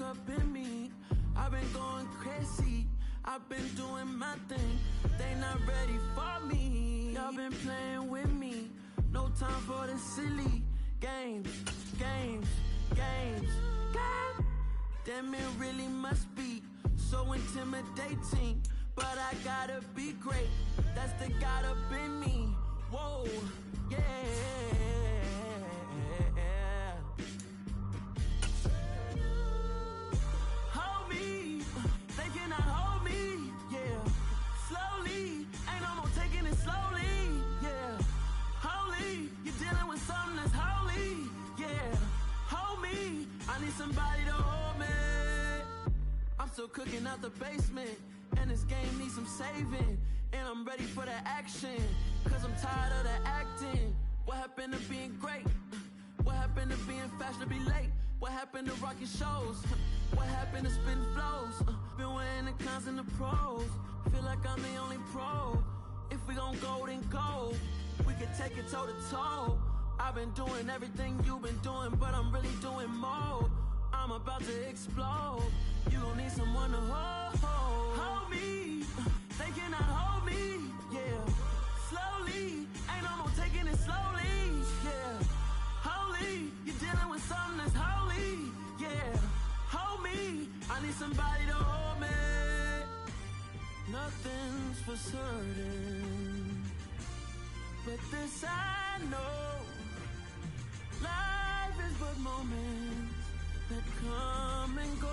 up in me. I've been going crazy, I've been doing my thing. They not ready for me. Y'all been playing with me. No time for the silly games. God damn, it really must be so intimidating. But I gotta be great. That's the God up in me. Whoa, yeah. Hold me, they cannot hold me, yeah. Slowly, ain't no more taking it slowly, yeah. Holy, you're dealing with something that's holy, yeah. Hold me, I need somebody to hold me. I'm still cooking out the basement, and this game needs some saving. And I'm ready for the action, cause I'm tired of the acting. What happened to being great? What happened to being fashionably late? What happened to rocking shows? What happened to spitting flows? Been weighing the cons and the pros. Feel like I'm the only pro. If we gon' go, then go. We could take it toe to toe. I've been doing everything you've been doing, but I'm really doing more. I'm about to explode. You gon' need someone to hold me. They cannot hold me, yeah. Slowly, ain't no more taking it slowly, yeah. Holy, you're dealing with something that's holy, yeah. Hold me, I need somebody to hold me. Nothing's for certain, but this I know. Life is but moments that come and go.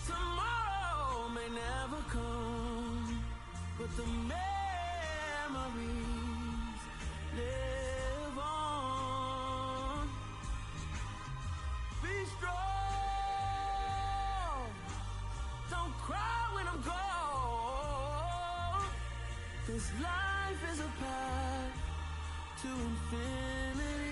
Tomorrow may never come, but the memories live on. Be strong, don't cry when I'm gone, 'cause life is a path to infinity.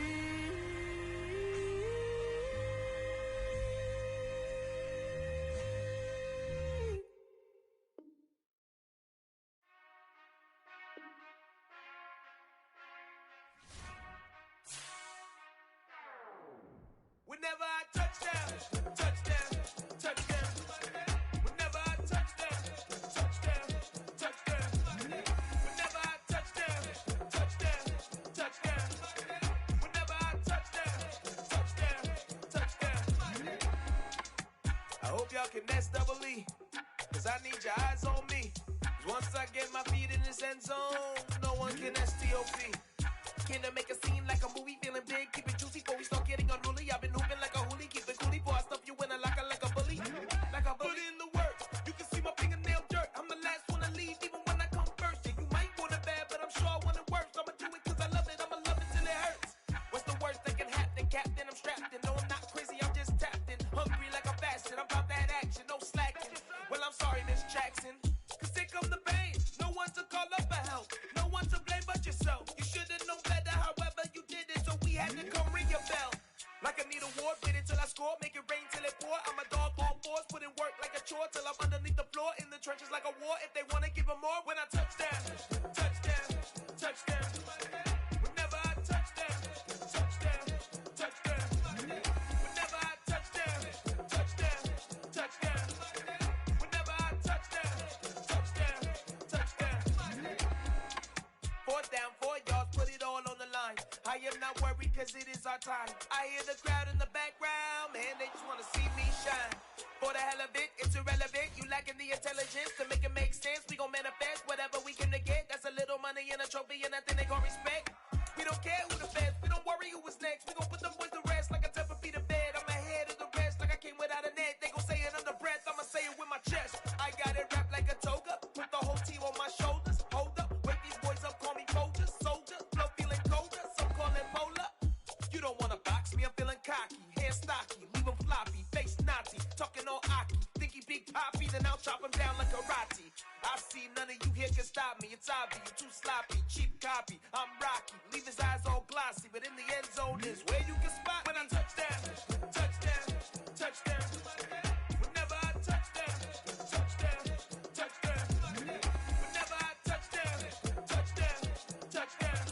Whenever I touchdown, touchdown, touchdown. Whenever I touchdown, touchdown, touchdown. Whenever I touchdown, touchdown, touchdown. Whenever I touchdown, touchdown, touchdown. I hope y'all can nest double E, 'cause I need your eyes on me. 'Cause once I get my feet in this end zone, no one can STOP. Came to make a scene like a movie, feeling big, keep it juicy before we start getting unruly. I've been hooping like a hoolie, keep it coolie before I stuff you in a locker like a bully. Like a bully. Put in the work, you can see my fingernail dirt. I'm the last one to leave, even when I come first. Yeah, you might want it bad, but I'm sure I want it worse. I'ma do it 'cause I love it, I'ma love it till it hurts. What's the worst that can happen, Captain? I'm strapped in, no I'm not crazy, I'm just tapped in. Hungry like a bastard, I'm about that action, no slacking. Well, I'm sorry, Miss Jackson, 'cause here come the pain. No one to call up for help, no one to blame but yourself. You should've known better, however you did it, so we had to come ring your bell. Like I need a award, wait until I score, make it rain till it pour. I'm a dog on fours, put in work like a chore till I'm underneath the floor, in the trenches like a war. If they wanna give them more, when I touchdown, touchdown, touchdown. Whenever I touchdown, touchdown, touchdown. Whenever I touchdown, touchdown, touchdown. Whenever I touchdown, touchdown, touchdown. 4th down, 4 yards, put it all on the line. I am not worried 'cause it is our time. I hear the crowd in the background, man, they just wanna see me shine. For the hell of it, it's irrelevant. You lacking the intelligence to make it make sense. We gon' manifest whatever we came to get. That's a little money and a trophy and nothing they gon' respect. We don't care who the best, we don't worry who was next. We gon' put them boys to rest like a 10 feet of bed. I'm ahead of the rest like I came without a net. They gon' say it under breath, I'ma say it with my chest. I got it wrapped like a toga, put the whole team on my shoulders. Hold up, wake these boys up, call me Folger, soldier. Flow feeling colder, some call it polar. You don't wanna box me, I'm feeling cocky. Hair stocky, leave him floppy, face naughty. Talking all aki, think he big poppy, then I'll chop him down like karate. I see none of you here can stop me. It's obvious, you too sloppy, cheap copy. I'm Rocky, leave his eyes all glossy, but in the end zone is where you can spot when I touchdown, touchdown, touchdown. Whenever I touchdown, touchdown, touchdown. Whenever I touchdown, touchdown, touchdown.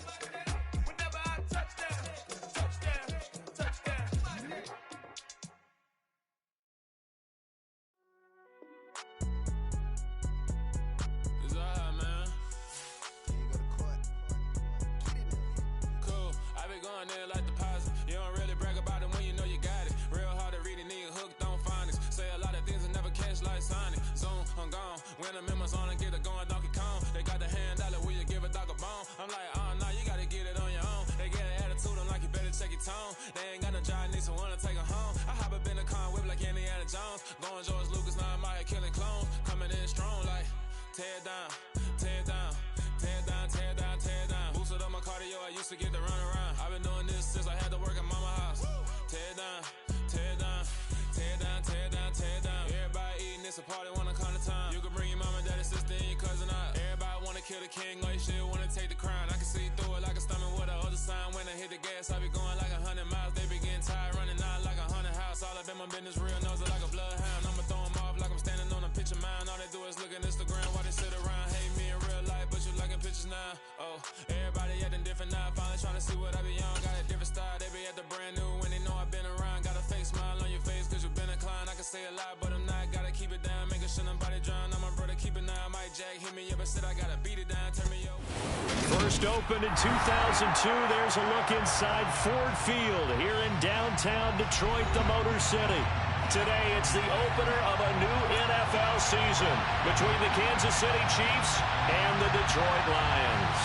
going in like deposit. You don't really brag about it when you know you got it. Real hard to read a nigga hooked on phonics. Say a lot of things and never catch like Sonic. Zoom, I'm gone. When the members on and get it going Donkey Kong. They got the hand dollar, will you give a dog a bone? I'm like, oh no, you gotta get it on your own. They get an attitude, I'm like, you better check your tone. They ain't got no job, need someone to take her home. I hop up in the car, whip like Indiana Jones. Going George Lucas, now I'm out here killing clones. Coming in strong like, tear down, tear down, tear down, tear down, tear down. Boosted up my cardio, I used to get to run around. I've been doing this since I had to work at mama house. Tear down, tear down, tear down, tear down, tear down. Everybody eating, it's a party, wanna come to time. You can bring your mama, daddy, sister, and your cousin out. Everybody wanna kill the king, or you shit wanna take the crown. I can see through it like a stomach with a other sign. When I hit the gas, I be going like 100 miles. They be getting tired, running out like 100 house. All up in my business, real nose like a bloodhound. I'ma throw them off like I'm standing on a picture mound. All they do is look at Instagram while they sit around. Hate me in real life, but you liking pictures now. Oh, everybody acting different now. Finally trying to see what I be on. Got a different style, they be at the brand new when they know I've been around. Got a fake smile on your face cause you been inclined. I can say a lot, but I'm not. Gotta keep it down, making sure nobody drown. I'm my brother, keep it now. Mike Jack hit me up and said I gotta beat it down. Turn me over. First opened in 2002. There's a look inside Ford Field here in downtown Detroit, the Motor City. Today, it's the opener of a new NFL season between the Kansas City Chiefs and the Detroit Lions.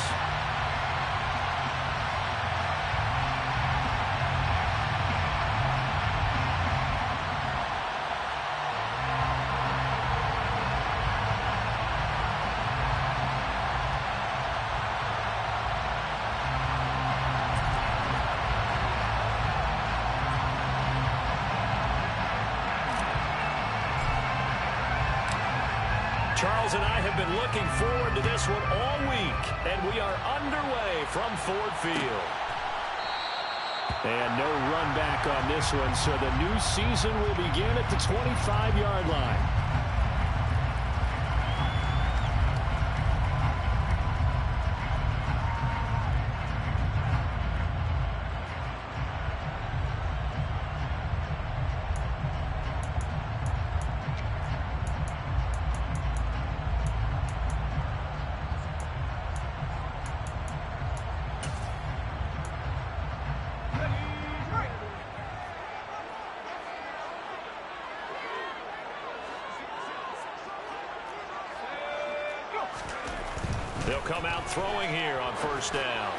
Charles and I have been looking forward to this one all week, and we are underway from Ford Field. And no run back on this one, so the new season will begin at the 25-yard line. They'll come out throwing here on first down.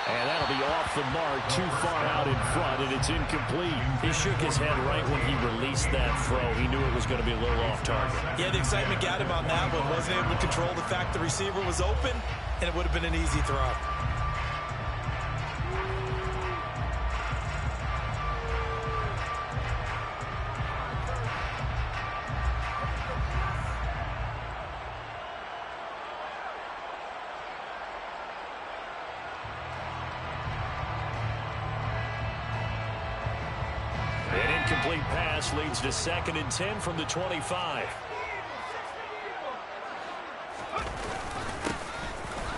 And that'll be off the mark, too far out in front, and it's incomplete. He shook his head right when he released that throw. He knew it was going to be a little off target. Yeah, the excitement got him on that one. Wasn't able to control the fact the receiver was open, and it would have been an easy throw. An incomplete pass leads to 2nd and 10 from the 25.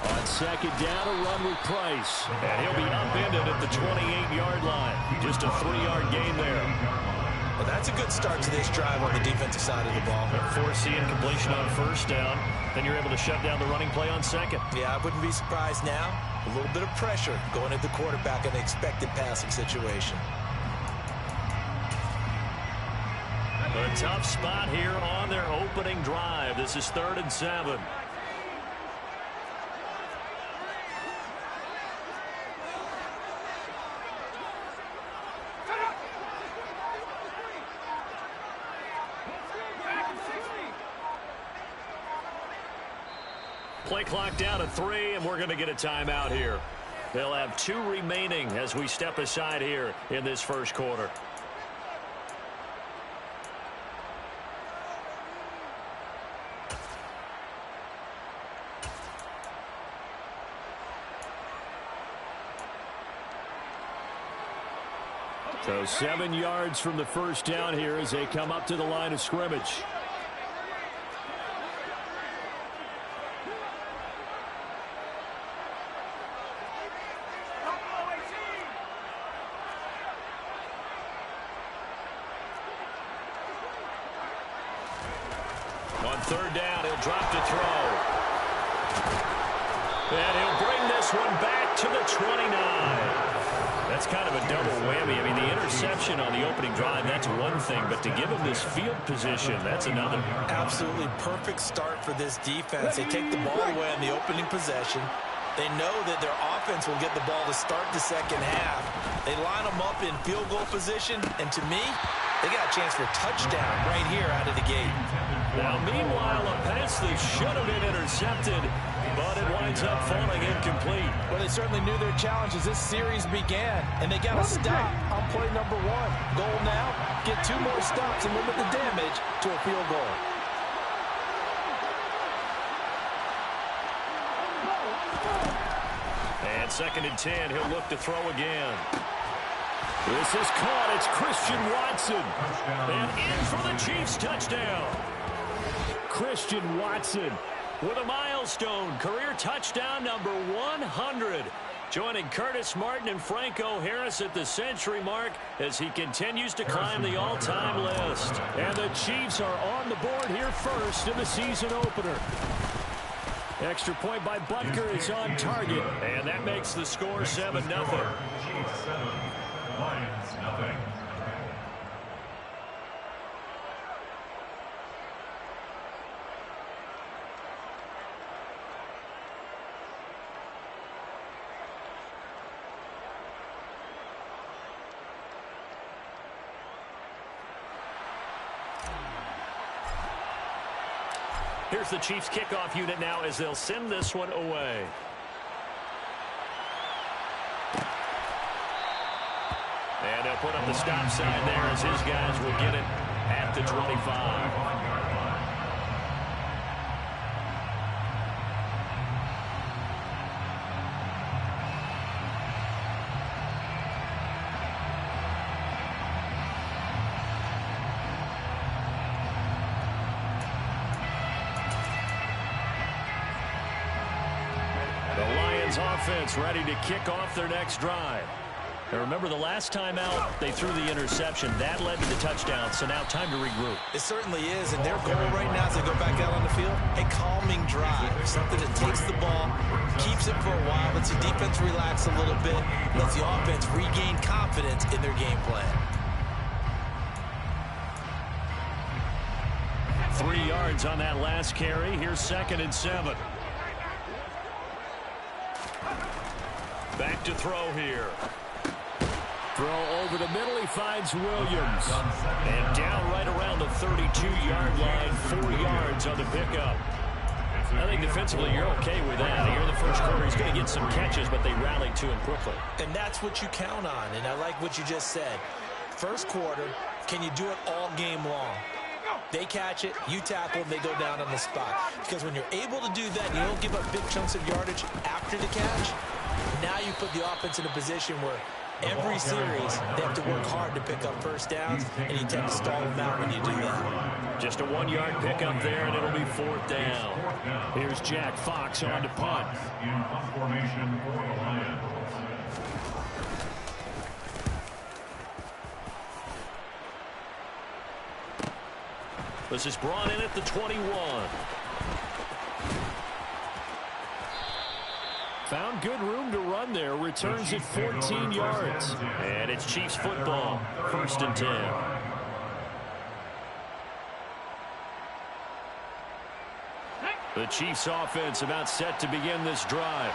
On 2nd down, a run with Price. And he'll be upended at the 28-yard line. Just a 3-yard gain there. Well, that's a good start to this drive on the defensive side of the ball. Forcing incompletion on first down. Then you're able to shut down the running play on 2nd. Yeah, I wouldn't be surprised now. A little bit of pressure going at the quarterback in an expected passing situation. A tough spot here on their opening drive. This is 3rd and 7. Play clock down at 3, and we're going to get a timeout here. They'll have 2 remaining as we step aside here in this first quarter. So 7 yards from the first down here as they come up to the line of scrimmage. On 3rd down, he'll drop to throw. And he'll bring this one back to the 29. That's kind of a double whammy. I mean, the interception on the opening drive, that's one thing, but to give him this field position, that's another. Absolutely perfect start for this defense. They take the ball away on the opening possession. They know that their offense will get the ball to start the second half. They line them up in field goal position, and to me, they got a chance for a touchdown right here out of the gate. Now, meanwhile, a pass that should have been intercepted, but it winds up falling incomplete. Well, they certainly knew their challenge as this series began, and they got to stop on play number 1. Goal now, get 2 more stops and limit the damage to a field goal. And 2nd and 10, he'll look to throw again. This is caught. It's Christian Watson. And in for the Chiefs touchdown. Christian Watson with a milestone career touchdown number 100. Joining Curtis Martin and Franco Harris at the century mark as he continues to climb the all-time list. And the Chiefs are on the board here first in the season opener. Extra point by Butker is on target, and that makes the score 7-0. Chiefs 7, Lions nothing. Here's the Chiefs kickoff unit now as they'll send this one away. And they'll put up the stop sign there as his guys will get it at the 25. Offense ready to kick off their next drive. Now remember, the last time out, they threw the interception. That led to the touchdown, so now time to regroup. It certainly is, and their goal right now as they go back out on the field, a calming drive, something that takes the ball, keeps it for a while, lets the defense relax a little bit, lets the offense regain confidence in their game plan. 3 yards on that last carry. Here's 2nd and 7. Back to throw here. Throw over the middle. He finds Williams. And down right around the 32-yard line. 4 yards on the pickup. I think defensively you're okay with that. Here in the first quarter, he's going to get some catches, but they rallied to him quickly. And that's what you count on, and I like what you just said. First quarter, can you do it all game long? They catch it, you tackle, and they go down on the spot. Because when you're able to do that, and you don't give up big chunks of yardage after the catch, now you put the offense in a position where every series they have to work hard to pick up first downs, and you tend to stall them out when you do that. Just a 1-yard pickup there, and it'll be 4th down. Here's Jack Fox on to punt. In punt formation for the Lions. This is brought in at the 21. Found good room to run there. Returns at 14 yards. And it's Chiefs football. 1st and 10. The Chiefs offense about set to begin this drive.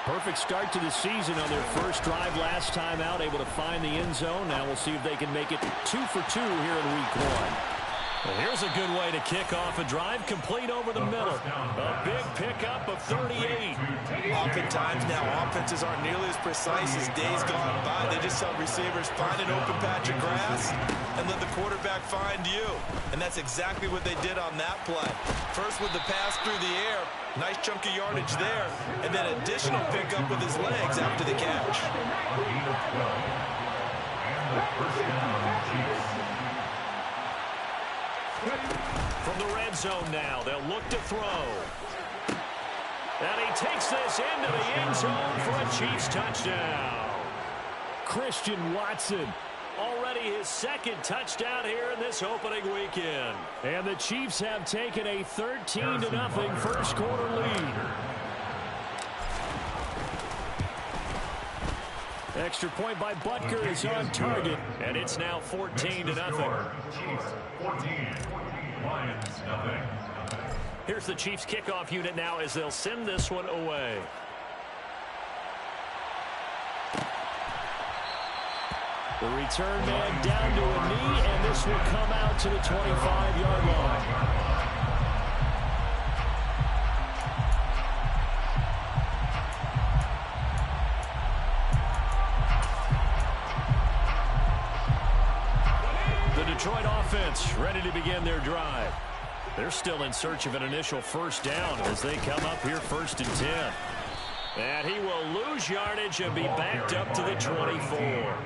Perfect start to the season on their first drive last time out. Able to find the end zone. Now we'll see if they can make it 2 for 2 here in week 1. Well, here's a good way to kick off a drive, complete over the middle. A big pickup of 38. Oftentimes now, offenses aren't nearly as precise as days gone by. They just help receivers find an open patch of grass and let the quarterback find you. And that's exactly what they did on that play. First with the pass through the air, nice chunk of yardage there, and then additional pickup with his legs after the catch. From the red zone now, they'll look to throw. And he takes this into the end zone for a Chiefs touchdown. Christian Watson, already his 2nd touchdown here in this opening weekend. And the Chiefs have taken a 13-0 first quarter lead. Extra point by Butker is on target, and it's now 14-0. Chiefs 14, Lions nothing. Here's the Chiefs kickoff unit now as they'll send this one away. The return man down to a knee, and this will come out to the 25-yard line. The Detroit offense ready to begin their drive. They're still in search of an initial first down as they come up here 1st and 10. And he will lose yardage and be backed up to the 24.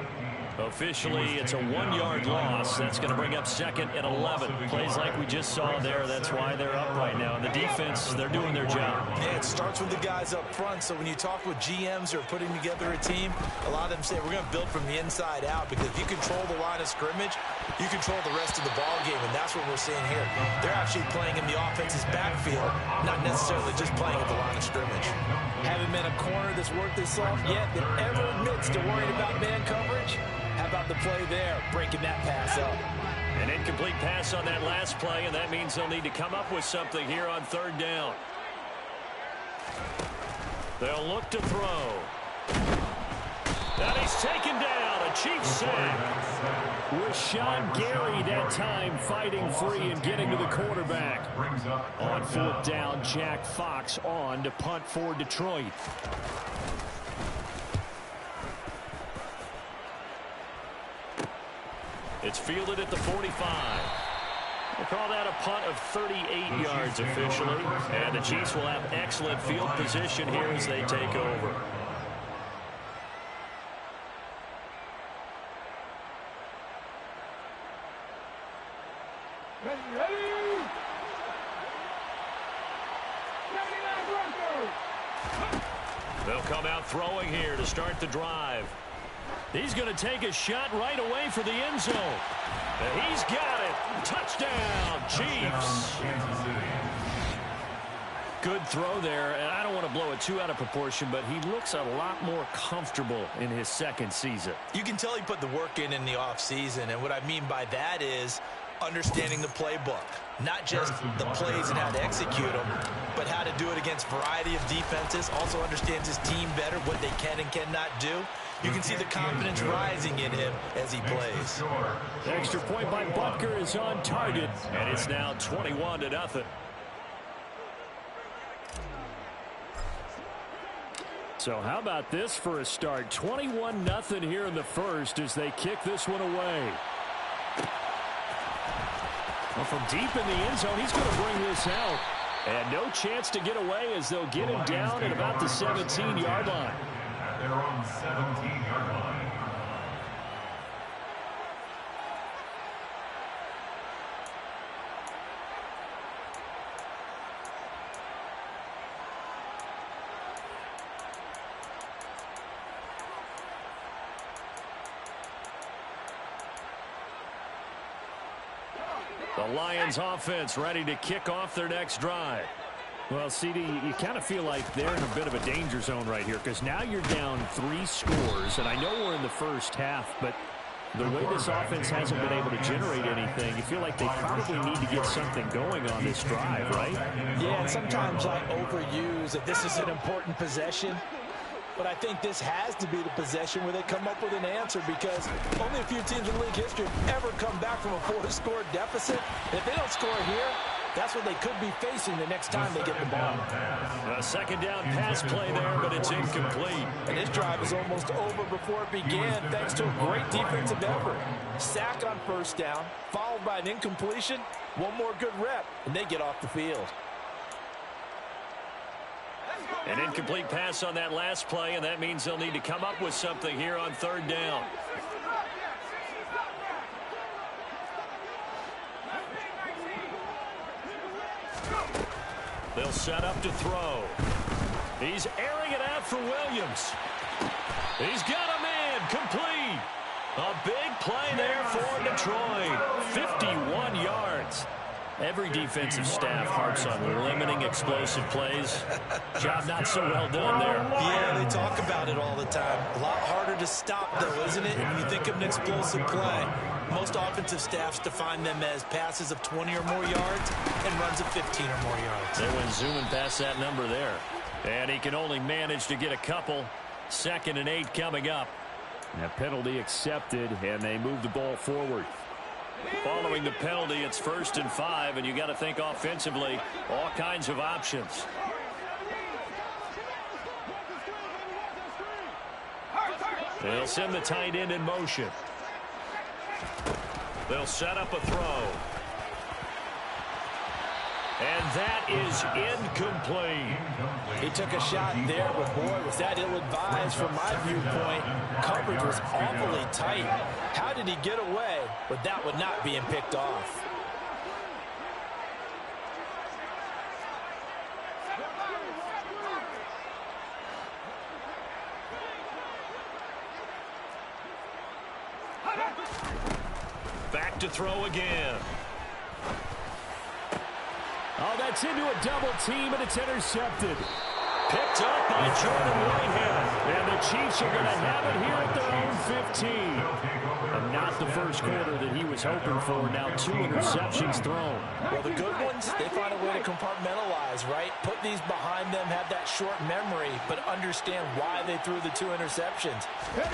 Officially, it's a 1-yard loss. That's going to bring up 2nd and 11. Plays like we just saw there. That's why they're up right now. And the defense, they're doing their job. Yeah, it starts with the guys up front. So when you talk with GMs who are putting together a team, a lot of them say, we're going to build from the inside out. Because if you control the line of scrimmage, you control the rest of the ball game. And that's what we're seeing here. They're actually playing in the offense's backfield, not necessarily just playing at the line of scrimmage. Haven't been a corner that's worked this off yet that ever admits to worrying about man coverage. How about the play there, breaking that pass up? An incomplete pass on that last play, and that means they'll need to come up with something here on 3rd down. They'll look to throw. And he's taken down. A Chiefs sack. Rashawn Gary that time fighting free and getting to the quarterback. On 4th down, Jack Fox on to punt for Detroit. It's fielded at the 45. We'll call that a punt of 38 yards officially. And the Chiefs will have excellent field position here as they take over. They'll come out throwing here to start the drive. He's going to take a shot right away for the end zone. He's got it. Touchdown, Chiefs. Good throw there, and I don't want to blow it too out of proportion, but he looks a lot more comfortable in his 2nd season. You can tell he put the work in the offseason, and what I mean by that is understanding the playbook. Not just the plays and how to execute them, but how to do it against a variety of defenses. Also understands his team better, what they can and cannot do. You can see the confidence rising in him as he plays. The extra point by Butker is on target, and it's now 21-0. So how about this for a start? 21-0 here in the first as they kick this one away. Well, from deep in the end zone, he's going to bring this out. And no chance to get away as they'll get him down at about the 17-yard line. At their own 17-yard line. The Lions offense ready to kick off their next drive. Well, CD, you kind of feel like they're in a bit of a danger zone right here because now you're down 3 scores, and I know we're in the first half, but the way this offense hasn't been able to generate anything, you feel like they probably need to get something going on this drive, right? Yeah, and sometimes I overuse that this is an important possession. But I think this has to be the possession where they come up with an answer because only a few teams in league history have ever come back from a 4-score deficit. And if they don't score here, that's what they could be facing the next time they get the ball. A 2nd down pass play there, but it's incomplete. And this drive is almost over before it began thanks to a great defensive effort. Sack on 1st down, followed by an incompletion, one more good rep, and they get off the field. An incomplete pass on that last play, and that means they'll need to come up with something here on 3rd down. They'll set up to throw. He's airing it out for Williams. He's got a man complete. A big play there for Detroit. 51 yards. Every defensive staff harps on limiting explosive plays. Job not so well done there. Yeah, they talk about it all the time. A lot harder to stop, though, isn't it? When you think of an explosive play, most offensive staffs define them as passes of 20 or more yards and runs of 15 or more yards. They went zooming past that number there. And he can only manage to get a couple. 2nd and 8 coming up. And a penalty accepted, and they move the ball forward. Following the penalty, it's 1st and 5, and you got to think offensively, all kinds of options. They'll send the tight end in motion. They'll set up a throw. And that is incomplete. He took a shot there, but boy, was that ill-advised from my viewpoint. Coverage was awfully tight. How did he get away with that one not being picked off? Back to throw again. Oh, that's into a double team, and it's intercepted. Picked up by Jordan Whitehead. And the Chiefs are going to have it here at their own 15. And not the first quarter that he was hoping for. Now 2 interceptions thrown. Well, the good ones, they find a way to compartmentalize, right? Put these behind them, have that short memory, but understand why they threw the 2 interceptions.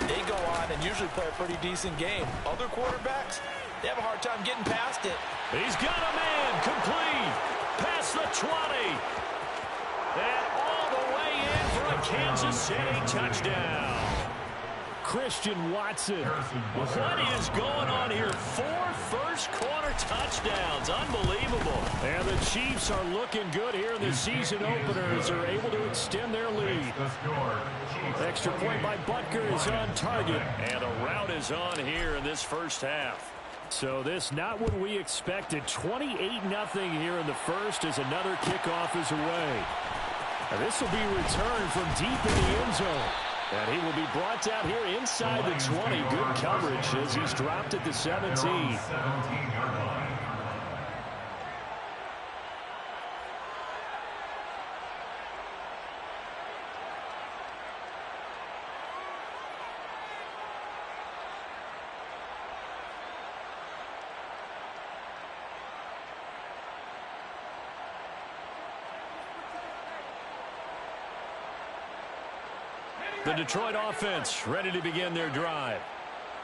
They go on and usually play a pretty decent game. Other quarterbacks, they have a hard time getting past it. He's got a man complete. Past the 20. And all the way in for a Kansas City touchdown. Christian Watson. What is going on here? 4 first-quarter touchdowns. Unbelievable. And the Chiefs are looking good here in the season opener as they're able to extend their lead. Extra point by Butker is on target. And a rout is on here in this first half. So this not what we expected. 28-0 here in the first as another kickoff is away. Now this will be returned from deep in the end zone. And he will be brought down here inside the 20. Good coverage as he's dropped at the 17. The Detroit offense ready to begin their drive.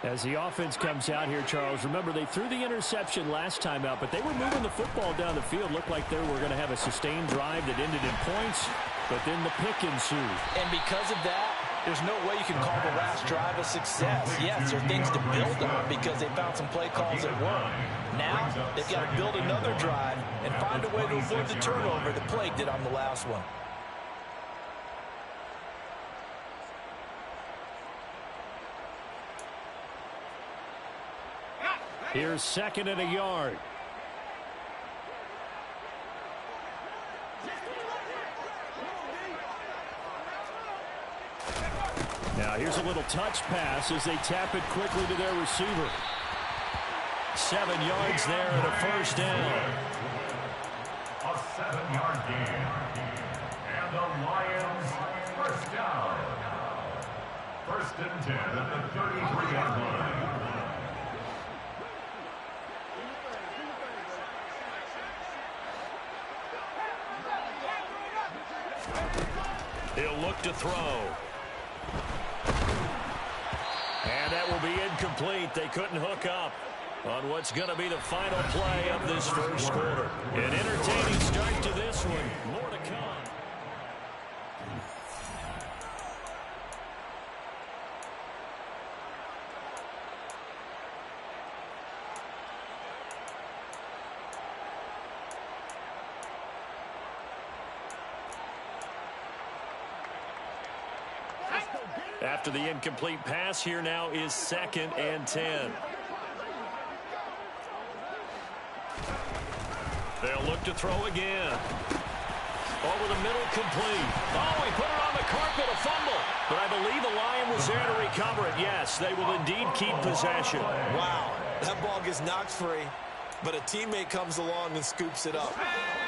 As the offense comes out here, Charles, remember they threw the interception last time out, but they were moving the football down the field. Looked like they were going to have a sustained drive that ended in points, but then the pick ensued. And because of that, there's no way you can call the last drive a success. Yes, there are things to build on because they found some play calls that work. Now, they've got to build another drive and find a way to avoid the turnover that plagued it on the last one. Here's 2nd and a yard. Now here's a little touch pass as they tap it quickly to their receiver. 7 yards there and a first down. A 7-yard gain. And the Lions first down. 1st and 10 at the 33-yard line. He'll look to throw. And that will be incomplete. They couldn't hook up on what's going to be the final play of this first quarter. An entertaining start to this one. More to come. After the incomplete pass, here now is 2nd and 10. They'll look to throw again. Over the middle, complete. Oh, he put it on the carpet, a fumble. But I believe the Lion was there to recover it. Yes, they will indeed keep possession. Wow, that ball gets knocked free. but a teammate comes along and scoops it up.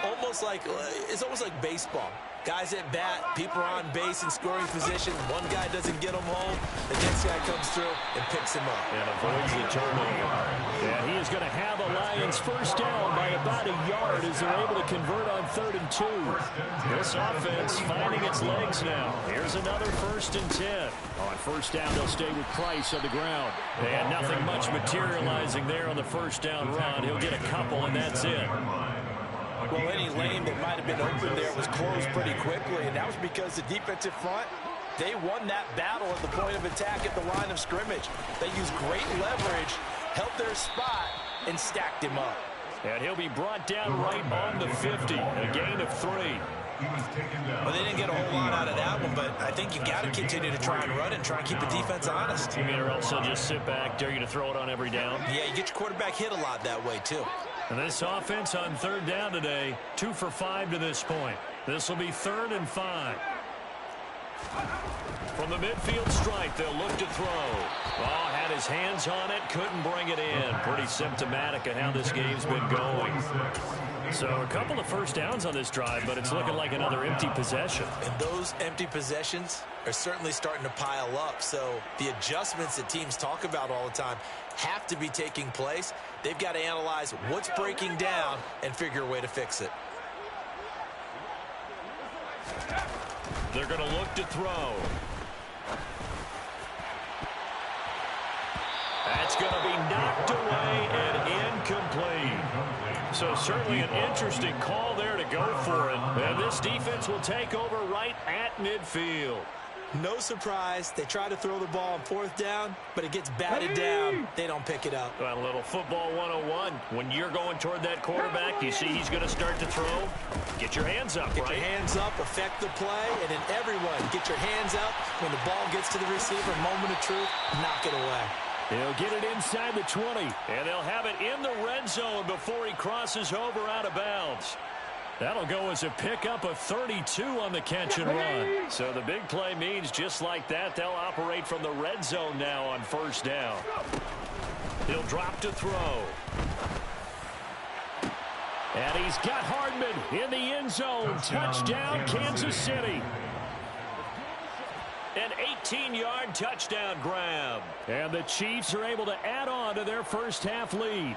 It's almost like baseball. Guys at bat, people are on base in scoring position. One guy doesn't get him home. The next guy comes through and picks him up. And avoids the turnover. And he is going to have a Lions first down by about a yard as they're able to convert on 3rd and 2. This offense finding its legs now. Here's another 1st and 10. On first down, they'll stay with Price on the ground. And nothing much materializing there on the first down run. He'll get a couple, and that's it. Well, any lane that might have been open there was closed pretty quickly, and that was because the defensive front, they won that battle at the point of attack at the line of scrimmage. They used great leverage, held their spot, and stacked him up. And he'll be brought down right on the 50, a gain of 3. Well, they didn't get a whole lot out of that one, but I think you got to continue to try and run and try and keep the defense honest. You mean, or else they'll just sit back, dare you to throw it on every down? Yeah, you get your quarterback hit a lot that way, too. And this offense on 3rd down today, 2 for 5 to this point. This will be 3rd and 5. From the midfield stripe, they'll look to throw. Oh, had his hands on it, couldn't bring it in. Pretty symptomatic of how this game's been going. So a couple of first downs on this drive, but it's looking like another empty possession. And those empty possessions are certainly starting to pile up. So the adjustments that teams talk about all the time have to be taking place. They've got to analyze what's breaking down and figure a way to fix it. They're going to look to throw. That's going to be knocked away and incomplete. So certainly an interesting call there to go for it. And this defense will take over right at midfield. No surprise. They try to throw the ball on 4th down, but it gets batted down. They don't pick it up. Well, a little football 101. When you're going toward that quarterback, you see he's going to start to throw. Get your hands up, Get your hands up, affect the play, and then everyone get your hands up. When the ball gets to the receiver, moment of truth, knock it away. He'll get it inside the 20, and they'll have it in the red zone before he crosses over out of bounds. That'll go as a pickup of 32 on the catch and run. So the big play means just like that, they'll operate from the red zone now on first down. He'll drop to throw. And he's got Hardman in the end zone. Touchdown, Kansas City. An 18-yard touchdown grab. And the Chiefs are able to add on to their first half lead.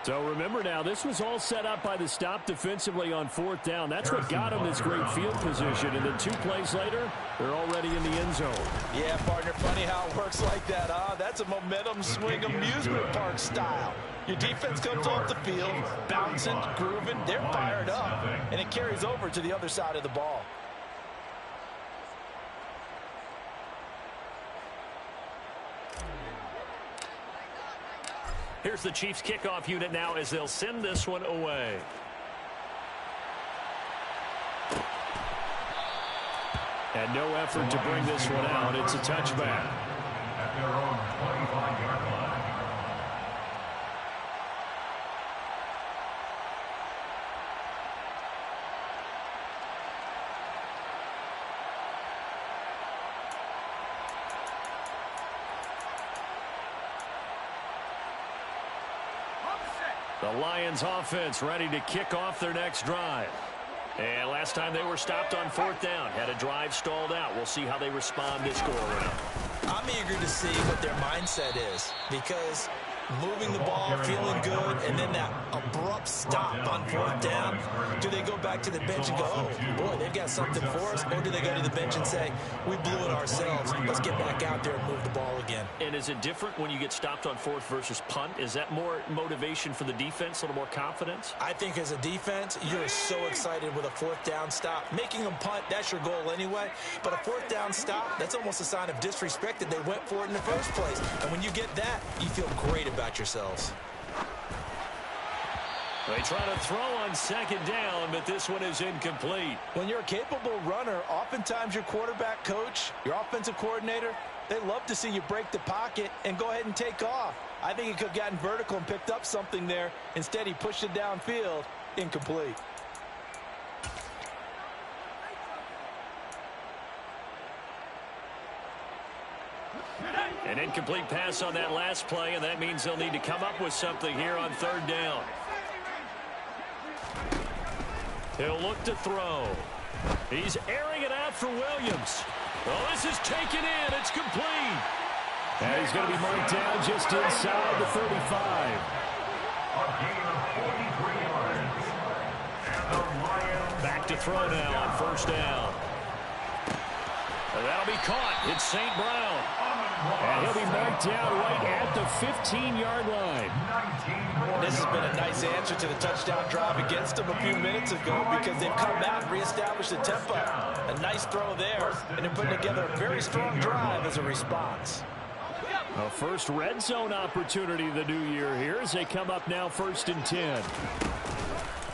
So remember now, this was all set up by the stop defensively on 4th down. That's what got them this great field position. And then 2 plays later, they're already in the end zone. Yeah, partner, funny how it works like that, huh? That's a momentum swing amusement park style. Your defense comes off the field, bouncing, grooving, they're fired up, and it carries over to the other side of the ball. Here's the Chiefs kickoff unit now as they'll send this one away. And no effort to bring this one out. It's a touchback. At their own 25-yard line. The Lions offense ready to kick off their next drive. And last time they were stopped on 4th down, had a drive stalled out. We'll see how they respond this go-around. I'm eager to see what their mindset is, because moving the ball, feeling good, and then that abrupt stop on 4th down, do they go back to the bench and go, oh, boy, they've got something for us, or do they go to the bench and say, we blew it ourselves, let's get back out there and move the ball again? And is it different when you get stopped on 4th versus punt? Is that more motivation for the defense, a little more confidence? I think as a defense, you're so excited with a 4th down stop. Making them punt, that's your goal anyway, but a 4th down stop, that's almost a sign of disrespect that they went for it in the first place. And when you get that, you feel great about yourselves. They try to throw on 2nd down, but this one is incomplete. When you're a capable runner, oftentimes your quarterback coach, your offensive coordinator, they love to see you break the pocket and go ahead and take off. I think he could have gotten vertical and picked up something there. Instead, he pushed it downfield. Incomplete. An incomplete pass on that last play, and that means they'll need to come up with something here on third down. He'll look to throw. He's airing it out for Williams. Well, this is taken in. It's complete. And he's going to be marked down just inside the 35. Back to throw now on first down. And that'll be caught. It's St. Brown. And he'll be marked down right at the 15-yard line. This has been a nice answer to the touchdown drive against them a few minutes ago because they've come out and reestablished the tempo. A nice throw there, and they're putting together a very strong drive as a response. A first red zone opportunity of the new year here as they come up now 1st and 10.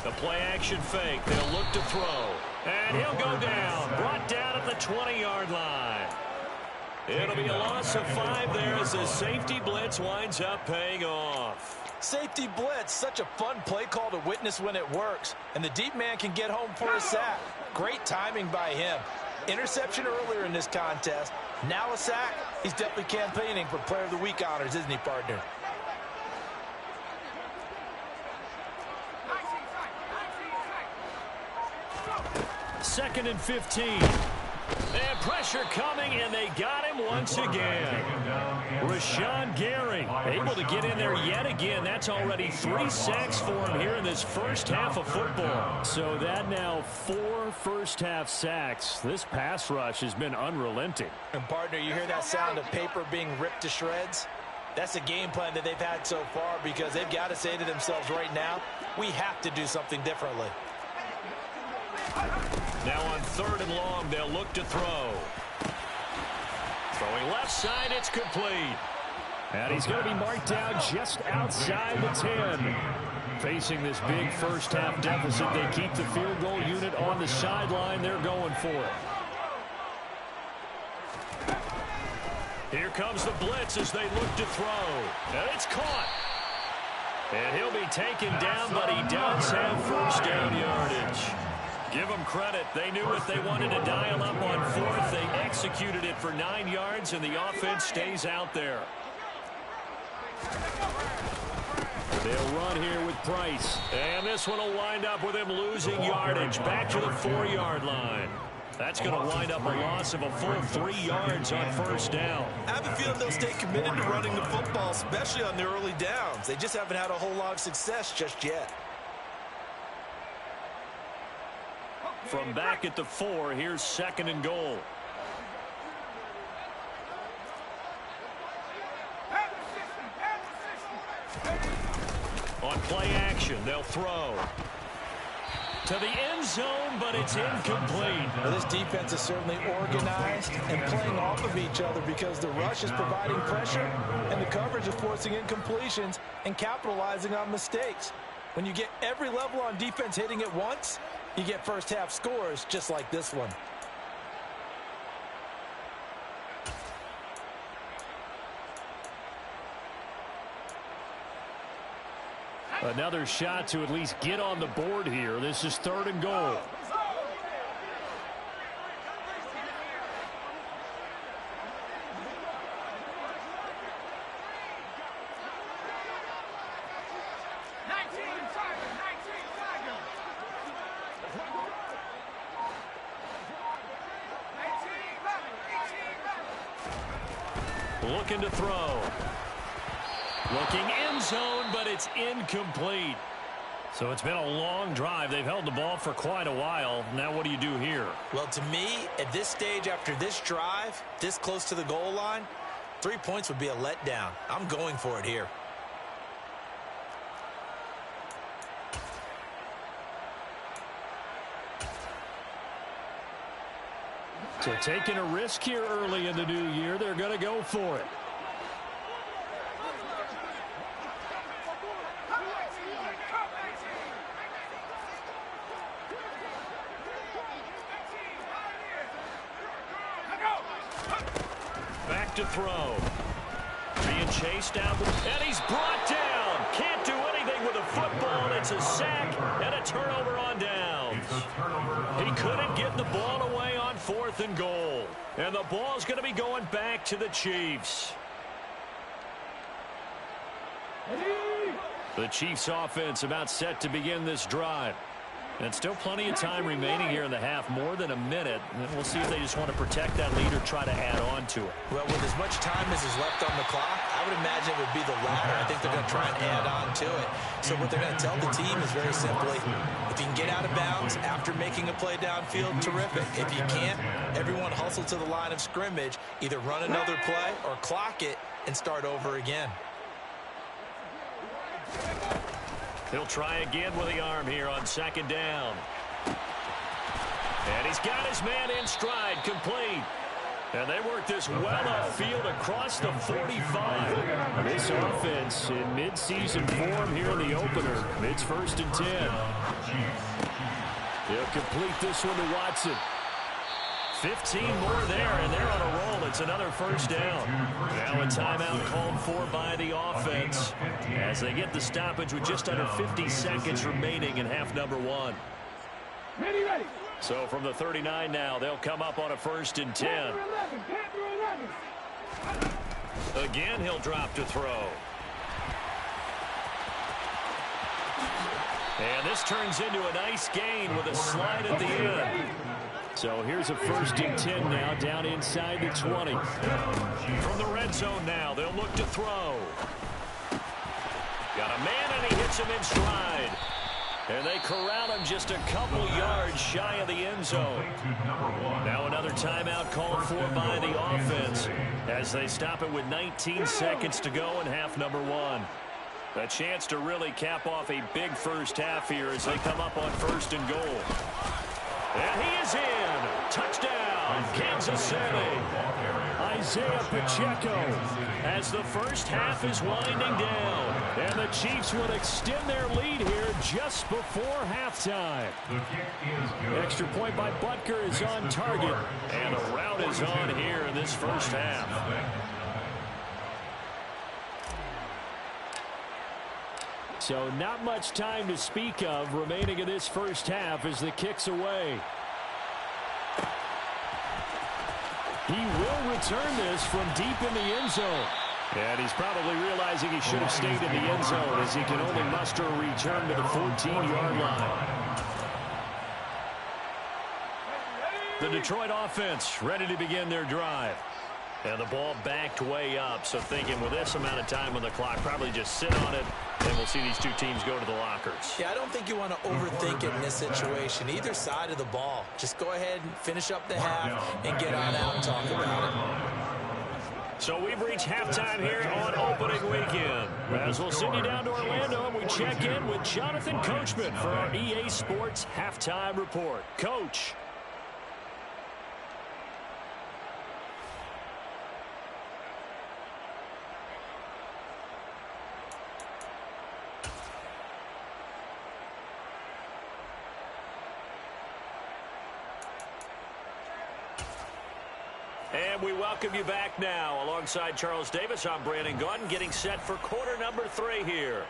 The play action fake. They'll look to throw. And he'll go down. Brought down at the 20-yard line. It'll be a loss of 5 there as the safety blitz winds up paying off. Safety blitz, such a fun play call to witness when it works. And the deep man can get home for a sack. Great timing by him. Interception earlier in this contest. Now a sack. He's definitely campaigning for Player of the Week honors, isn't he, partner? Second and 15. And pressure coming, and they got him once again. Rashawn Gary able to get in there yet again. That's already 3 sacks for him here in this first half of football. So that now 4 first-half sacks. This pass rush has been unrelenting. And, partner, you hear that sound of paper being ripped to shreds? That's the game plan that they've had so far because they've got to say to themselves right now, we have to do something differently. Now on 3rd and long, they'll look to throw. Throwing left side, it's complete. And he's going to be marked down just outside the 10. Facing this big first-half deficit, they keep the field goal unit on the sideline. They're going for it. Here comes the blitz as they look to throw. And it's caught. And he'll be taken down, but he does have first down yardage. Give them credit. They knew what they wanted to dial up on 4th. They executed it for 9 yards, and the offense stays out there. They'll run here with Price. And this one will wind up with him losing yardage back to the 4-yard line. That's going to wind up a loss of a full 3 yards on first down. I have a feeling they'll stay committed to running the football, especially on the early downs. They just haven't had a whole lot of success just yet. From back at the 4, here's 2nd and goal. On play action, they'll throw. To the end zone, but it's incomplete. Well, this defense is certainly organized and playing off of each other because the rush is providing pressure and the coverage is forcing incompletions and capitalizing on mistakes. When you get every level on defense hitting at once, you get first-half scores just like this one. Another shot to at least get on the board here. This is 3rd and goal. Looking to throw. Looking end zone, but it's incomplete. So it's been a long drive. They've held the ball for quite a while. Now what do you do here? Well, to me, at this stage after this drive, this close to the goal line, 3 points would be a letdown. I'm going for it here. So taking a risk here early in the new year, they're going to go for it. Back to throw. Being chased down, and he's brought down. Can't do anything with a football. It's a sack and a turnover on downs. He couldn't get the ball away on 4th and goal. And the ball's going to be going back to the Chiefs. The Chiefs offense about set to begin this drive. And still plenty of time remaining here in the half, more than a minute. And we'll see if they just want to protect that lead or try to add on to it. Well, with as much time as is left on the clock, I would imagine it would be the latter. I think they're going to try and add on to it. So what they're going to tell the team is very simply, if you can get out of bounds after making a play downfield, terrific. If you can't, everyone hustle to the line of scrimmage, either run another play or clock it and start over again. He'll try again with the arm here on second down. And he's got his man in stride, complete. And they work this well upfield across the 45. This offense in midseason form here in the opener. It's 1st and 10. He'll complete this one to Watson. 15 more there, and they're on a roll. It's another first down. Now a timeout called for by the offense as they get the stoppage with just under 50 seconds remaining in half number one. Ready. So from the 39 now, they'll come up on a 1st and 10. Again, he'll drop to throw. And this turns into a nice gain with a slide at the end. So here's a 1st and 10 now, down inside the 20. From the red zone now, they'll look to throw. Got a man, and he hits him in stride. And they corral him just a couple yards shy of the end zone. Now another timeout called for by the offense as they stop it with 19 seconds to go in half number one. A chance to really cap off a big first half here as they come up on 1st and goal. And he is in. Touchdown, Kansas City. Isaiah Pacheco as the first half is winding down. And the Chiefs will extend their lead here just before halftime. Extra point by Butker is on target. And a rout is on here in this first half. So not much time to speak of remaining in this first half as the kick's away. He will return this from deep in the end zone. And he's probably realizing he should have stayed in the end zone as he can only muster a return to the 14-yard line. The Detroit offense ready to begin their drive. And the ball backed way up, so thinking with this amount of time on the clock, probably just sit on it, and we'll see these two teams go to the lockers. Yeah, I don't think you want to overthink it in this situation. Either side of the ball. Just go ahead and finish up the half and get on out and talk about it. So we've reached halftime here on opening weekend. As we'll send you down to Orlando, and we check in with Jonathan Coachman for our EA Sports Halftime Report. Coach. And we welcome you back now. Alongside Charles Davis, I'm Brandon Gaudin, getting set for quarter number 3 here.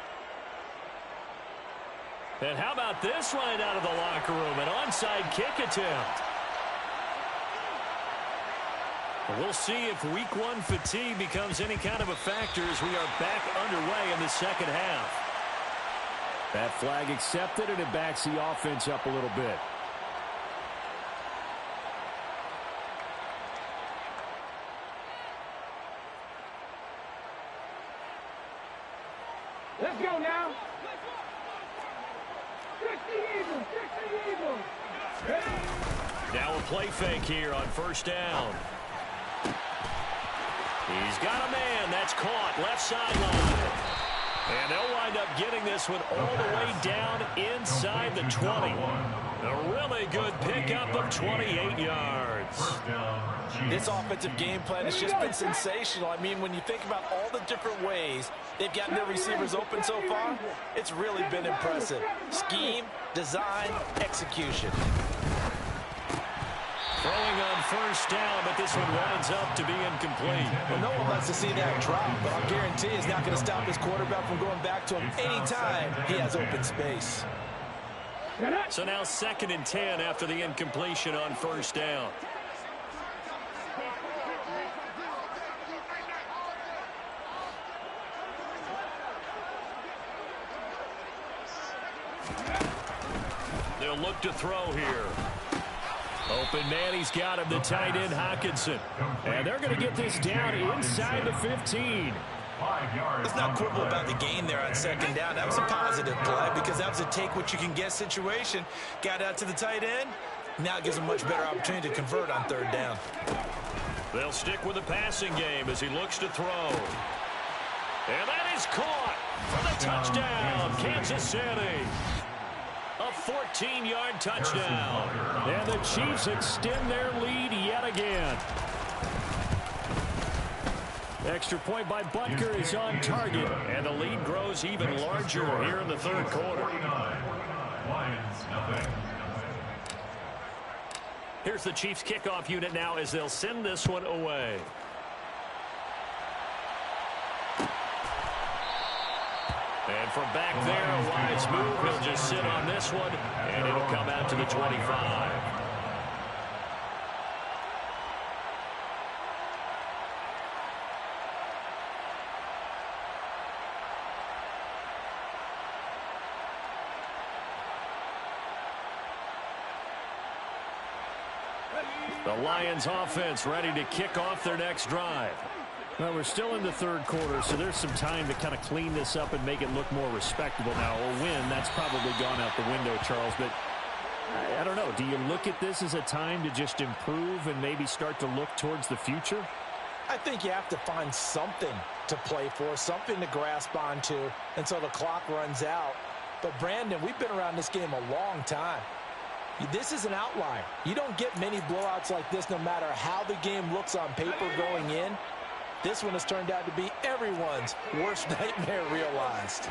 And how about this line out of the locker room? An onside kick attempt. We'll see if week 1 fatigue becomes any kind of a factor as we are back underway in the second half. That flag accepted, and it backs the offense up a little bit. Let's go now. 60 Eagles. Now a play fake here on first down. He's got a man. That's caught. Left sideline. And they'll wind up getting this one all the way down inside the 20. A really good pickup of 28 yards. This offensive game plan has just been sensational. I mean, when you think about all the different ways they've gotten their receivers open so far, it's really been impressive. Scheme, design, execution. Throwing on first down, but this one winds up to be incomplete. Well, no one wants to see that drop, but I'll guarantee he's not going to stop his quarterback from going back to him anytime he has open space. So now 2nd and 10 after the incompletion on first down. they'll look to throw here. Open man, he's got him, the tight end, Hockenson. And they're going to get this down inside the 15. Let's not quibble about the gain there on second down. That was a positive play because that was a take-what-you-can-get situation. Got out to the tight end. Now it gives him a much better opportunity to convert on third down. They'll stick with the passing game as he looks to throw. And that is caught for the touchdown, Kansas City. A 14-yard touchdown. And the Chiefs extend their lead yet again. Extra point by Butker is on target. And the lead grows even larger here in the third quarter. Here's the Chiefs kickoff unit now as they'll send this one away. And from back there, a wise move. He'll just sit on this one, and it'll come out to the 25. The Lions offense ready to kick off their next drive. Well, we're still in the third quarter, so there's some time to kind of clean this up and make it look more respectable now. A win, that's probably gone out the window, Charles, but I don't know. Do you look at this as a time to just improve and maybe start to look towards the future? I think you have to find something to play for, something to grasp onto until the clock runs out. But, Brandon, we've been around this game a long time. This is an outlier. You don't get many blowouts like this no matter how the game looks on paper going in. This one has turned out to be everyone's worst nightmare realized.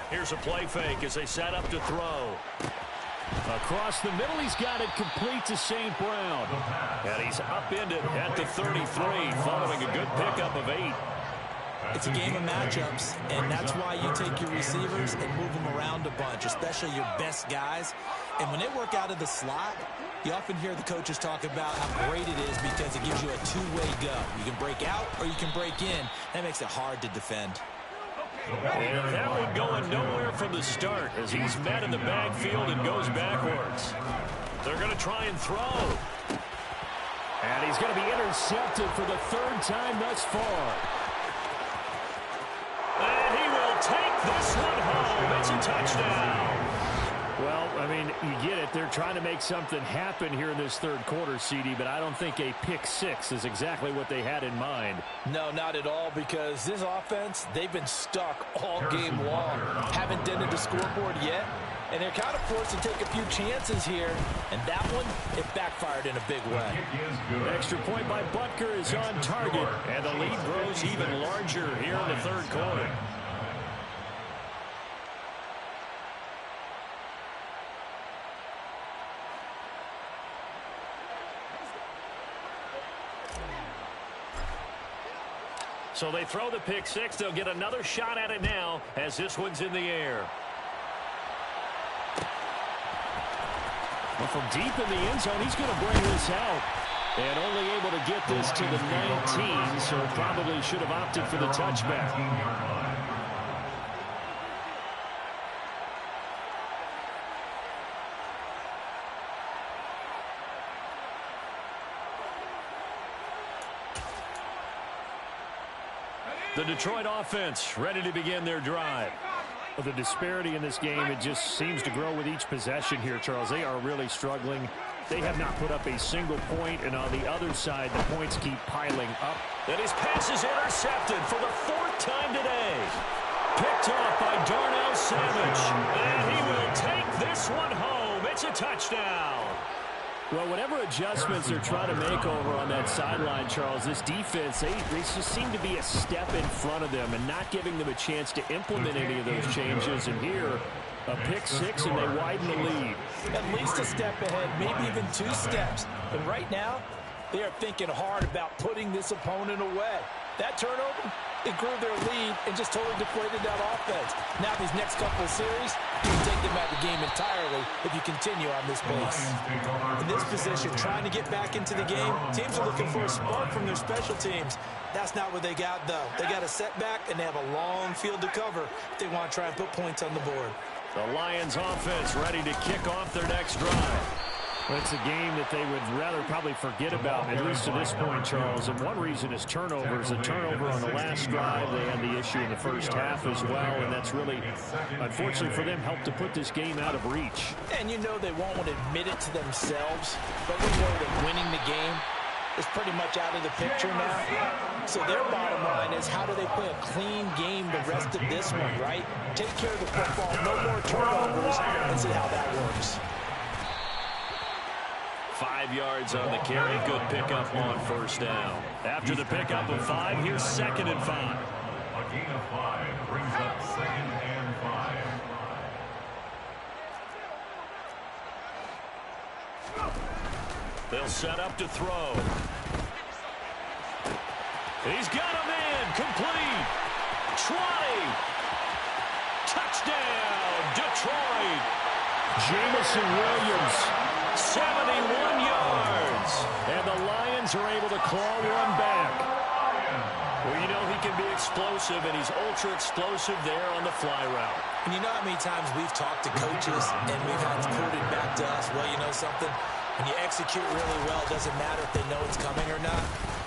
Here's a play fake as they set up to throw. Across the middle, he's got it complete to St. Brown. And he's upended at the 33 following a good pickup of 8. It's a game of matchups, and that's why you take your receivers and move them around a bunch, especially your best guys. And when they work out of the slot, you often hear the coaches talk about how great it is because it gives you a two-way go. You can break out or you can break in. That makes it hard to defend. And that one going nowhere from the start as he's met in the backfield and goes backwards. They're going to try and throw. And he's going to be intercepted for the third time thus far. And he will take this one home. It's a touchdown. Well, I mean, you get it. They're trying to make something happen here in this third quarter, CD, but I don't think a pick six is exactly what they had in mind. No, not at all, because this offense, they've been stuck all game long. Haven't dented the scoreboard yet, and they're kind of forced to take a few chances here, and that one, it backfired in a big way. Extra point by Butker is on target, and the lead grows even larger here in the third quarter. So they throw the pick six. They'll get another shot at it now as this one's in the air. Well, from deep in the end zone, he's going to bring this out. And only able to get this to the 19, so probably should have opted for the touchback. The Detroit offense ready to begin their drive. Well, the disparity in this game, it just seems to grow with each possession here, Charles. They are really struggling. They have not put up a single point, and on the other side, the points keep piling up. And his pass is intercepted for the fourth time today. Picked off by Darnell Savage. And he will take this one home. It's a touchdown. Well, whatever adjustments they're trying to make over on that sideline, Charles, this defense, they just seem to be a step in front of them and not giving them a chance to implement any of those changes. And here, a pick six, and they widen the lead. At least a step ahead, maybe even 2 steps. But right now, they are thinking hard about putting this opponent away. That turnover, it grew their lead and just totally deflated that offense. Now these next couple of series, you can take them out of the game entirely if you continue on this pace. In this position, trying to get back into the game, teams are looking for a spark from their special teams. That's not what they got, though. They got a setback, and they have a long field to cover if they want to try and put points on the board. The Lions offense ready to kick off their next drive. Well, it's a game that they would rather probably forget about, at least to this point, Charles. And one reason is turnovers. A turnover on the last drive. They had the issue in the first half as well, and that's really, unfortunately for them, helped to put this game out of reach. And you know they won't admit it to themselves, but we know that winning the game is pretty much out of the picture now. So their bottom line is, how do they play a clean game the rest of this one, right? Take care of the football, no more turnovers, and see how that works. 5 yards on the carry. Good pickup on first down. After the pickup of 5, here's 2nd and 5. A gain of 5 brings up 2nd and 5. They'll set up to throw. He's got him in. Complete. 20. Touchdown, Detroit. Jamison Williams. 71 yards. And the Lions are able to claw one back. Well, you know he can be explosive, and he's ultra explosive there on the fly route. And you know how many times we've talked to coaches and we've had it quoted back to us, well, you know something? When you execute really well, it doesn't matter if they know it's coming or not.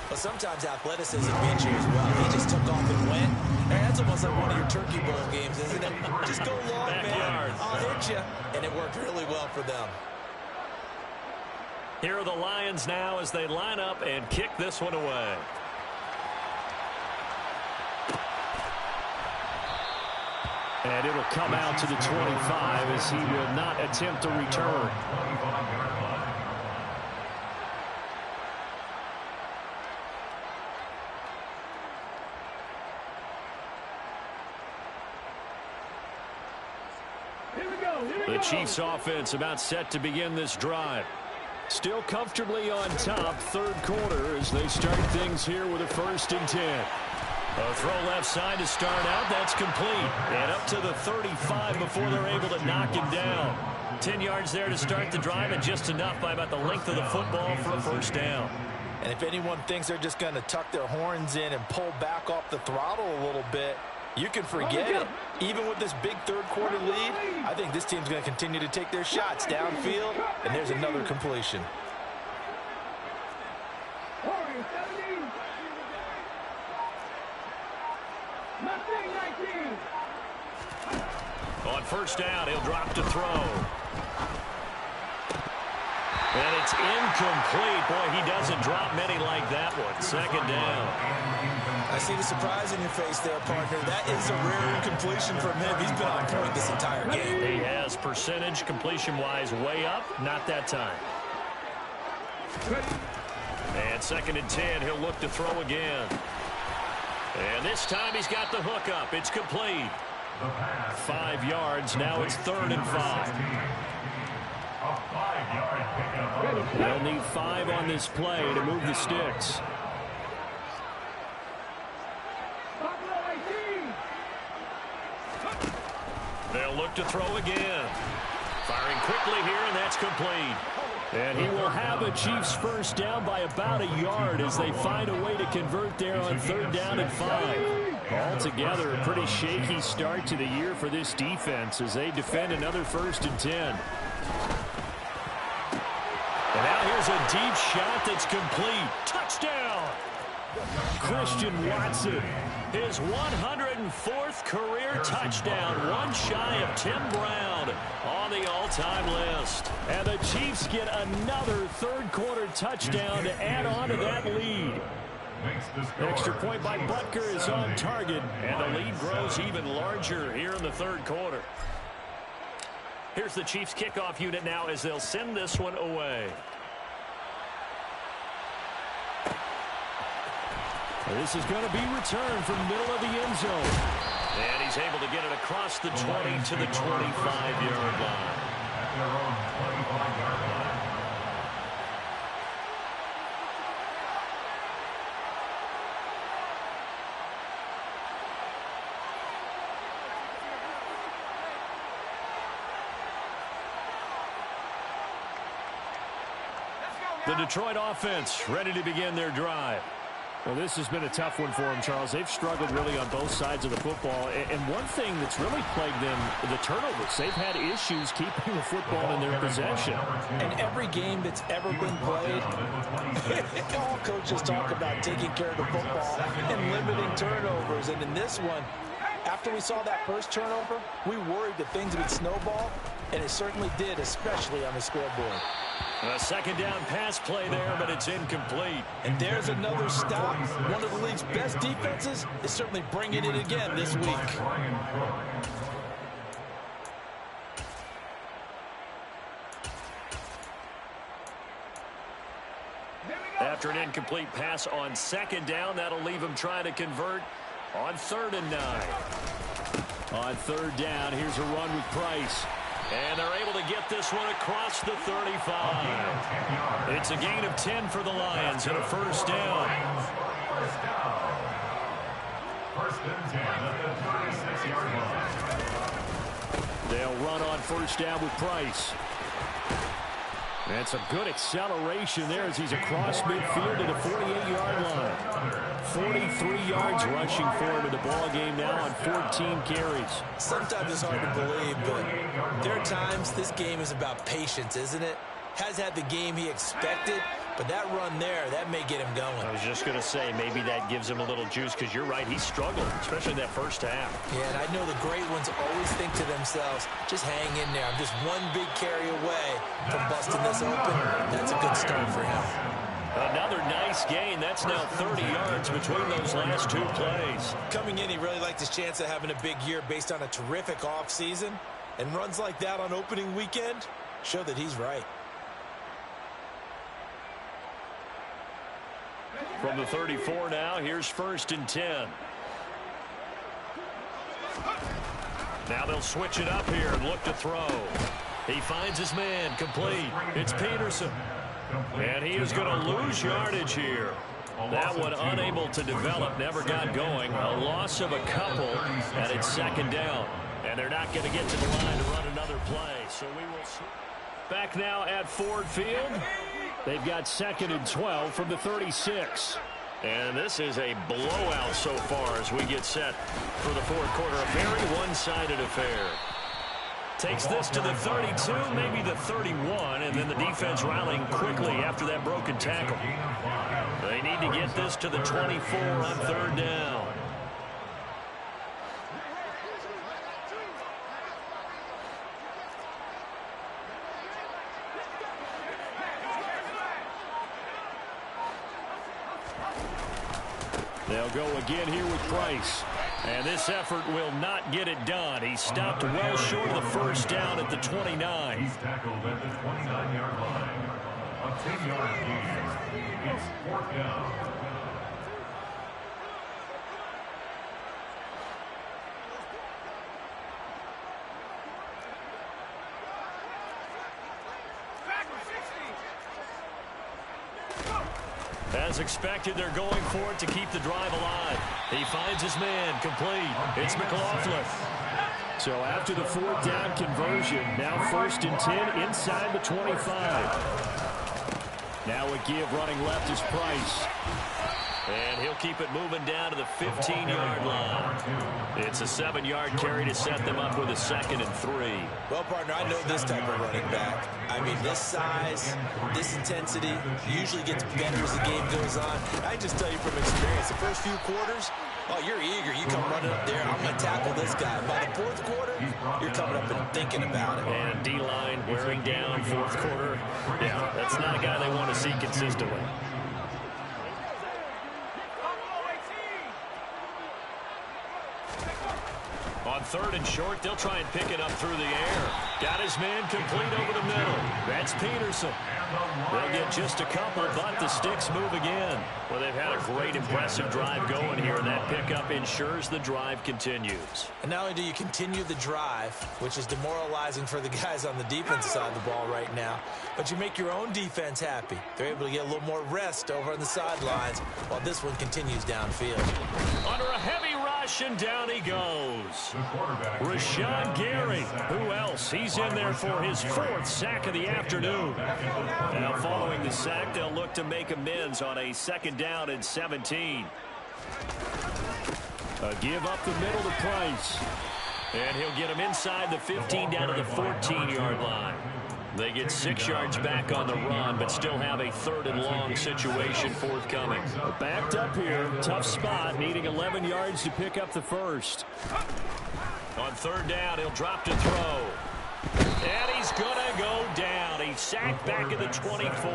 But sometimes athleticism beats you as well. He just took off and went. And that's almost like one of your Turkey Bowl games, isn't it? Just go long, Backyard. man. I'll hit you. And it worked really well for them. Here are the Lions now as they line up and kick this one away. And it'll come out to the 25 as he will not attempt to return. The Chiefs offense about set to begin this drive. Still comfortably on top, third quarter as they start things here with a 1st and 10. A throw left side to start out. That's complete. And up to the 35 before they're able to knock him down. 10 yards there to start the drive, and just enough by about the length of the football for a 1st down. And if anyone thinks they're just going to tuck their horns in and pull back off the throttle a little bit, you can forget it. Even with this big third quarter lead, I think this team's going to continue to take their shots downfield, and there's another completion. On 1st down, he'll drop to throw. And it's incomplete. Boy, he doesn't drop many like that one. 2nd down. I see the surprise in your face there, partner. That is a rare incompletion from him. He's been on point this entire game. He has percentage completion-wise way up. Not that time. And 2nd and 10, he'll look to throw again. And this time he's got the hook up. It's complete. 5 yards. Now it's 3rd and 5. A 5-yard pickup. They'll need 5 on this play to move the sticks. They'll look to throw again. Firing quickly here, and that's complete. And he will have a Chiefs 1st down by about a yard as they find a way to convert there on 3rd down and 5. Altogether, a pretty shaky start to the year for this defense as they defend another 1st and 10. And now here's a deep shot that's complete. Touchdown! Christian Watson. His 104th career touchdown, one shy of Tim Brown on the all-time list. And the Chiefs get another third quarter touchdown to add on to that lead. Extra point by Butker is on target, and the lead grows even larger here in the third quarter. Here's the Chiefs kickoff unit now as they'll send this one away. This is going to be returned from the middle of the end zone. And he's able to get it across the 20 to the 25-yard line. At their own 25-yard line. The Detroit offense ready to begin their drive. Well, this has been a tough one for them, Charles. They've struggled really on both sides of the football. And one thing that's really plagued them, the turnovers. They've had issues keeping the football in their possession. And every game that's ever been played, all coaches talk about taking care of the football and limiting turnovers. And in this one, after we saw that first turnover, we worried that things would snowball, and it certainly did, especially on the scoreboard. A second down pass play there, but it's incomplete. And there's another stop. One of the league's best defenses is certainly bringing it again this week. After an incomplete pass on second down, that'll leave him trying to convert on 3rd and 9. On 3rd down, here's a run with Price. And they're able to get this one across the 35. It's a gain of 10 for the Lions and a first down. First and 10 at the 36-yard line. They'll run on first down with Price. That's a good acceleration there as he's across midfield to the 48-yard line. 43 yards rushing for him in the ball game now on 14 carries. Sometimes it's hard to believe, but there are times this game is about patience, isn't it? Has had the game he expected, but that run there, that may get him going. I was just going to say, maybe that gives him a little juice because you're right, he struggled, especially in that first half. Yeah, and I know the great ones always think to themselves, just hang in there. I'm just one big carry away from busting this open. That's a good start for him. Another nice gain. That's now 30 yards between those last two plays. Coming in, he really liked his chance of having a big year based on a terrific offseason. And runs like that on opening weekend show that he's right. From the 34 now, here's 1st and 10. Now they'll switch it up here and look to throw. He finds his man, complete. It's Peterson. And he is going to lose yardage here. That one unable to develop, never got going. A loss of a couple, and it's 2nd down. And they're not going to get to the line to run another play. So we will see. Back now at Ford Field. They've got 2nd and 12 from the 36. And this is a blowout so far as we get set for the 4th quarter. A very one-sided affair. Takes this to the 32, maybe the 31, and then the defense rallying quickly after that broken tackle. They need to get this to the 24 on 3rd down. They'll go again here with Price. And this effort will not get it done. He stopped well short of the first down at the 29. He's tackled at the 29-yard line. A 10-yard gain. It's 4th down. As expected, they're going for it to keep the drive alive. He finds his man, complete. It's McLaughlin. So after the 4th down conversion, now 1st and 10 inside the 25. Now a give running left is Price. And he'll keep it moving down to the 15-yard line. It's a 7-yard carry to set them up with a 2nd and 3. Well, partner, I know this type of running back. I mean, this size, this intensity usually gets better as the game goes on. I just tell you from experience, the first few quarters, oh, you're eager. You come running up there. I'm going to tackle this guy. By the 4th quarter, you're coming up and thinking about it. And D-line wearing down 4th quarter. Yeah, that's not a guy they want to see consistently. On 3rd and short, they'll try and pick it up through the air. Got his man complete over the middle. That's Peterson. They'll get just a couple, but the sticks move again. Well, they've had a great, impressive drive going here, and that pickup ensures the drive continues. And not only do you continue the drive, which is demoralizing for the guys on the defensive side of the ball right now, but you make your own defense happy. They're able to get a little more rest over on the sidelines while this one continues downfield. Under a heavy rush rush, and down he goes. Rashawn Gary, who else? He's in there for his 4th sack of the afternoon. Now following the sack, they'll look to make amends on a 2nd down and 17. A give up the middle to Price. And he'll get him inside the 15 down to the 14-yard line. They get 6 yards back on the run, but still have a 3rd and long situation forthcoming. Backed up here, tough spot, needing 11 yards to pick up the first. On 3rd down, he'll drop to throw. And he's going to go down. He's sacked back at the 24.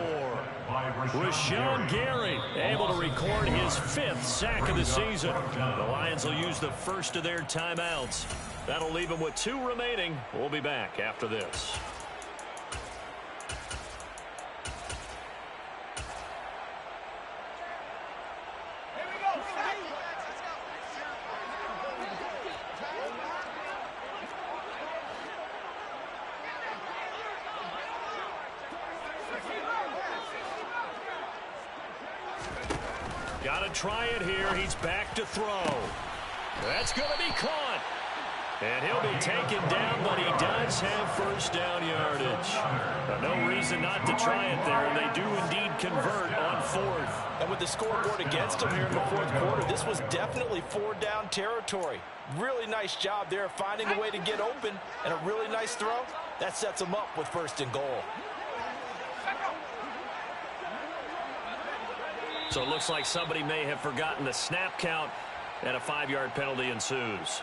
Rashawn Gary able to record his 5th sack of the season. The Lions will use the first of their timeouts. That'll leave them with 2 remaining. We'll be back after this. Got to try it here. He's back to throw. That's going to be caught. And he'll be taken down, but he does have 1st down yardage. No reason not to try it there, and they do indeed convert on 4th. And with the scoreboard against them here in the 4th quarter, this was definitely 4-down territory. Really nice job there finding a way to get open, and a really nice throw. That sets them up with 1st and goal. So it looks like somebody may have forgotten the snap count, and a 5-yard penalty ensues.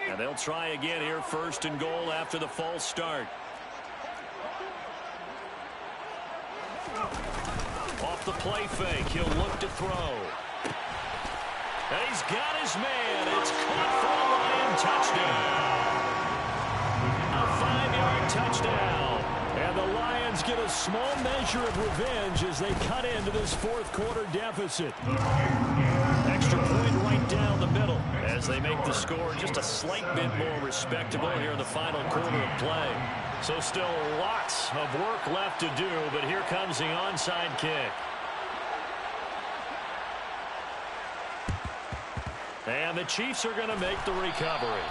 And they'll try again here, 1st and goal after the false start. Off the play fake, he'll look to throw. And he's got his man. It's caught for a Lion touchdown. A 5-yard touchdown. And the Lions get a small measure of revenge as they cut into this 4th quarter deficit. Extra point right down the middle as they make the score just a slight bit more respectable here in the final quarter of play. So still lots of work left to do, but here comes the onside kick. And the Chiefs are going to make the recovery.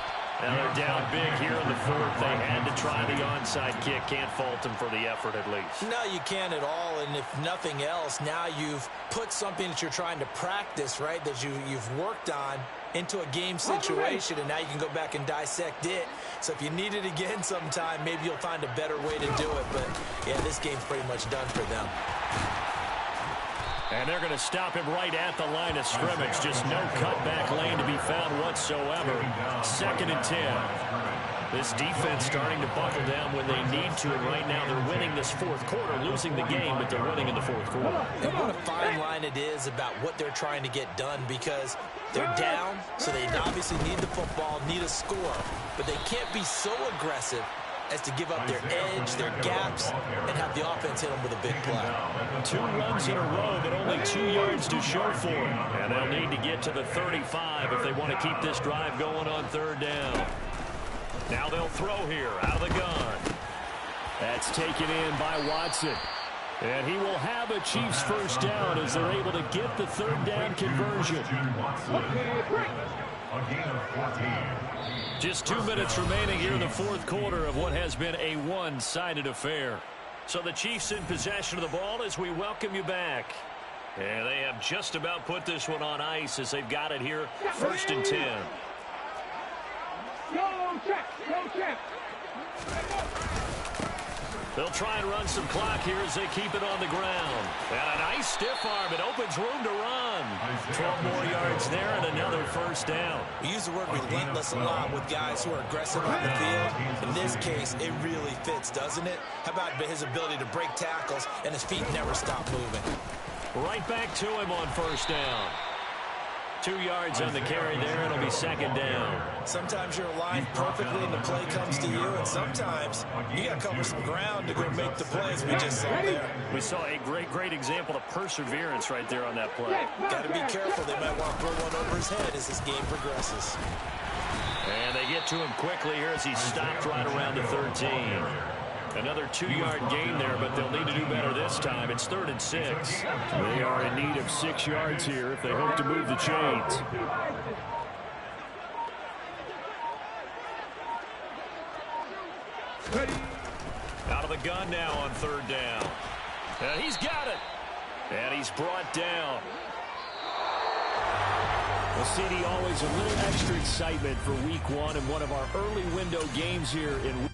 Now they're down big here in the 4th. They had to try the onside kick. Can't fault them for the effort at least. No, you can't at all. And if nothing else, now you've put something that you're trying to practice, right, that you've worked on into a game situation, and now you can go back and dissect it. So if you need it again sometime, maybe you'll find a better way to do it. But, yeah, this game's pretty much done for them. And they're going to stop him right at the line of scrimmage. Just no cutback lane to be found whatsoever. 2nd and 10. This defense starting to buckle down when they need to. And right now they're winning this 4th quarter, losing the game, but they're winning in the 4th quarter. And what a fine line it is about what they're trying to get done, because they're down, so they obviously need the football, need a score. But they can't be so aggressive as to give up their edge, their gaps, and have the offense hit them with a big play. 2 runs in a row, but only 2 yards to show for it. And they'll need to get to the 35 if they want to keep this drive going on 3rd down. Now they'll throw here out of the gun. That's taken in by Watson. And he will have a Chiefs 1st down as they're able to get the 3rd down conversion. A gain of 14. Just 2 minutes remaining here in the 4th quarter of what has been a one-sided affair. So the Chiefs in possession of the ball as we welcome you back. And they have just about put this one on ice as they've got it here, 1st and 10. Go check. They'll try and run some clock here as they keep it on the ground. And a nice stiff arm. It opens room to run. 12 more yards there and another 1st down. We use the word relentless a lot with guys who are aggressive on the field. In this case, it really fits, doesn't it? How about his ability to break tackles and his feet never stop moving? Right back to him on 1st down. 2 yards on the carry there. It'll be 2nd down. Sometimes you're aligned perfectly and the play comes to you, and sometimes you got to cover some ground to go make the plays we just saw there. We saw a great example of perseverance right there on that play. Got to be careful. They might want to throw one over his head as this game progresses. And they get to him quickly here as he stopped right around the 13. Another 2-yard gain there, but they'll need to do better this time. It's 3rd and 6. They are in need of 6 yards here if they hope to move the chains. Out of the gun now on 3rd down. And he's got it. And he's brought down. Well, CD, always a little extra excitement for week 1 and one of our early window games here in